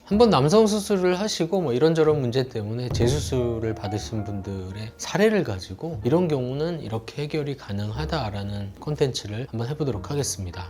한번 남성 수술을 하시고 뭐 이런저런 문제 때문에 재수술을 받으신 분들의 사례를 가지고 이런 경우는 이렇게 해결이 가능하다라는 콘텐츠를 한번 해보도록 하겠습니다.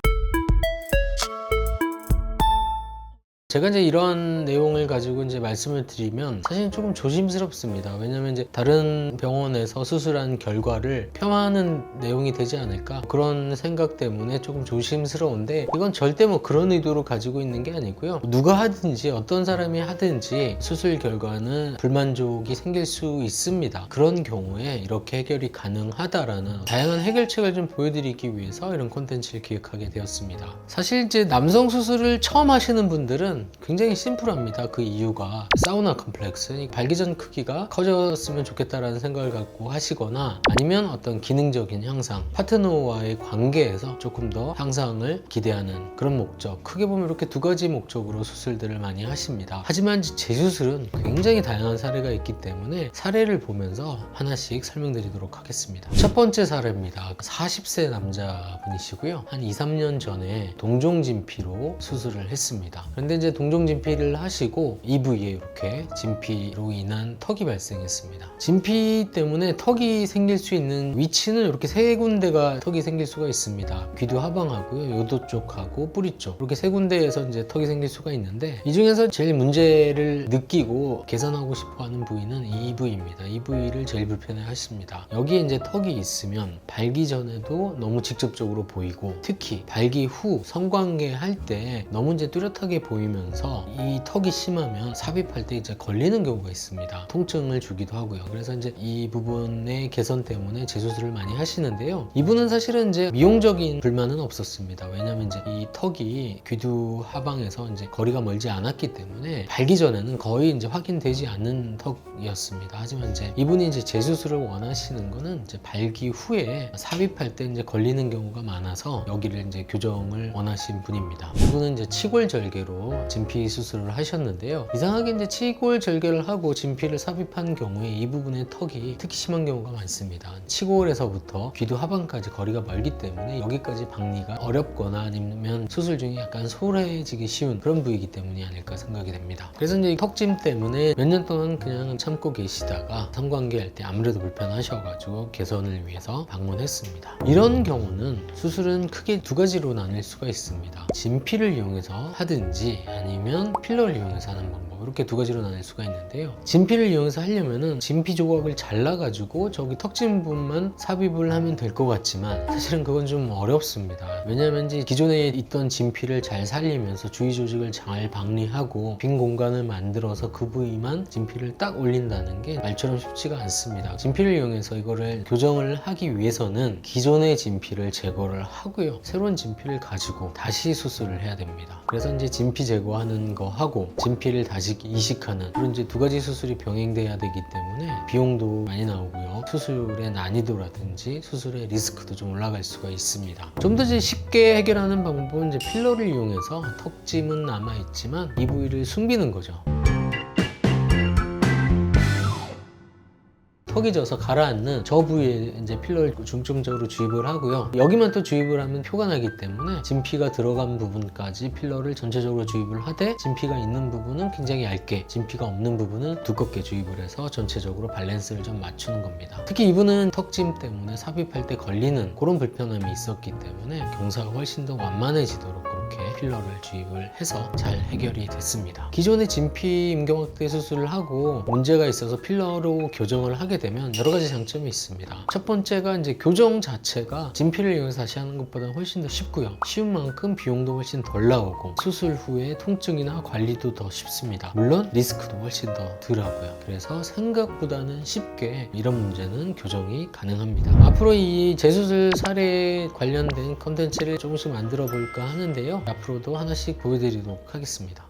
제가 이제 이런 내용을 가지고 이제 말씀을 드리면 사실 조금 조심스럽습니다. 왜냐면 이제 다른 병원에서 수술한 결과를 폄하하는 내용이 되지 않을까 그런 생각 때문에 조금 조심스러운데, 이건 절대 뭐 그런 의도로 가지고 있는 게 아니고요. 누가 하든지 어떤 사람이 하든지 수술 결과는 불만족이 생길 수 있습니다. 그런 경우에 이렇게 해결이 가능하다라는 다양한 해결책을 좀 보여드리기 위해서 이런 콘텐츠를 기획하게 되었습니다. 사실 이제 남성 수술을 처음 하시는 분들은 굉장히 심플합니다. 그 이유가 사우나 컴플렉스, 발기전 크기가 커졌으면 좋겠다라는 생각을 갖고 하시거나 아니면 어떤 기능적인 향상, 파트너와의 관계에서 조금 더 향상을 기대하는 그런 목적, 크게 보면 이렇게 두 가지 목적으로 수술들을 많이 하십니다. 하지만 재수술은 굉장히 다양한 사례가 있기 때문에 사례를 보면서 하나씩 설명드리도록 하겠습니다. 첫 번째 사례입니다. 40세 남자분이시고요. 한 2, 3년 전에 동종진피로 수술을 했습니다. 그런데 이제 동종진피를 하시고 이부위에 이렇게 진피로 인한 턱이 발생했습니다. 진피 때문에 턱이 생길 수 있는 위치는 이렇게 세 군데가 턱이 생길 수가 있습니다. 귀두 하방하고요, 요도 쪽하고 뿌리 쪽, 이렇게 세 군데에서 이제 턱이 생길 수가 있는데, 이 중에서 제일 문제를 느끼고 개선하고 싶어하는 부위는 이 부위입니다. 이 부위를 제일 불편해 하십니다. 여기에 이제 턱이 있으면 발기 전에도 너무 직접적으로 보이고, 특히 발기 후 성관계 할 때 너무 이제 뚜렷하게 보이면서 이 턱이 심하면 삽입할 때 이제 걸리는 경우가 있습니다. 통증을 주기도 하고요. 그래서 이제 이 부분의 개선 때문에 재수술을 많이 하시는데요. 이분은 사실은 이제 미용적인 불만은 없었습니다. 왜냐면 이제 이 턱이 귀두 하방에서 이제 거리가 멀지 않았기 때문에 발기 전에는 거의 이제 확인되지 않는 턱이었습니다. 하지만 이제 이분이 이제 재수술을 원하시는 거는 이제 발기 후에 삽입할 때 이제 걸리는 경우가 많아서 여기를 이제 교정을 원하신 분입니다. 이분은 이제 치골절개로 진피 수술을 하셨는데요. 이상하게 이제 치골절개를 하고 진피를 삽입한 경우에 이 부분의 턱이 특히 심한 경우가 많습니다. 치골에서부터 귀두 하방까지 거리가 멀기 때문에 여기까지 박리가 어렵거나 아니면 수술 중에 약간 소홀해지기 쉬운 그런 부위이기 때문이 아닐까 생각이 됩니다. 그래서 이제 턱짐 때문에 몇 년 동안 그냥 참고 계시다가 성관계할 때 아무래도 불편하셔가지고 개선을 위해서 방문했습니다. 이런 경우는 수술은 크게 두 가지로 나뉠 수가 있습니다. 진피를 이용해서 하든지 아니면 필러를 이용해서 하는 방법, 이렇게 두 가지로 나눌 수가 있는데요. 진피를 이용해서 하려면은 진피 조각을 잘라가지고 저기 턱진 부분만 삽입을 하면 될 것 같지만 사실은 그건 좀 어렵습니다. 왜냐하면 이제 기존에 있던 진피를 잘 살리면서 주위 조직을 잘 박리하고 빈 공간을 만들어서 그 부위만 진피를 딱 올린다는 게 말처럼 쉽지가 않습니다. 진피를 이용해서 이거를 교정을 하기 위해서는 기존의 진피를 제거를 하고요, 새로운 진피를 가지고 다시 수술을 해야 됩니다. 그래서 이제 진피 제거하는 거 하고 진피를 다시 이식하는 그런 이제 두 가지 수술이 병행돼야 되기 때문에 비용도 많이 나오고요, 수술의 난이도라든지 수술의 리스크도 좀 올라갈 수가 있습니다. 좀 더 쉽게 해결하는 방법은 이제 필러를 이용해서 턱짐은 남아있지만 이 부위를 숨기는 거죠. 턱이 져서 가라앉는 저 부위에 이제 필러를 중점적으로 주입을 하고요. 여기만 또 주입을 하면 표가 나기 때문에 진피가 들어간 부분까지 필러를 전체적으로 주입을 하되, 진피가 있는 부분은 굉장히 얇게, 진피가 없는 부분은 두껍게 주입을 해서 전체적으로 밸런스를 좀 맞추는 겁니다. 특히 이분은 턱짐 때문에 삽입할 때 걸리는 그런 불편함이 있었기 때문에 경사가 훨씬 더 완만해지도록 그렇게 필러를 주입을 해서 잘 해결이 됐습니다. 기존의 진피 임경확대 수술을 하고 문제가 있어서 필러로 교정을 하게 되면 여러 가지 장점이 있습니다. 첫 번째가 이제 교정 자체가 진피를 이용해서 다시 하는 것보다 훨씬 더 쉽고요. 쉬운 만큼 비용도 훨씬 덜 나오고 수술 후에 통증이나 관리도 더 쉽습니다. 물론 리스크도 훨씬 더 덜하고요. 그래서 생각보다는 쉽게 이런 문제는 교정이 가능합니다. 앞으로 이 재수술 사례에 관련된 컨텐츠를 조금씩 만들어 볼까 하는데요. 앞으로도 하나씩 보여드리도록 하겠습니다.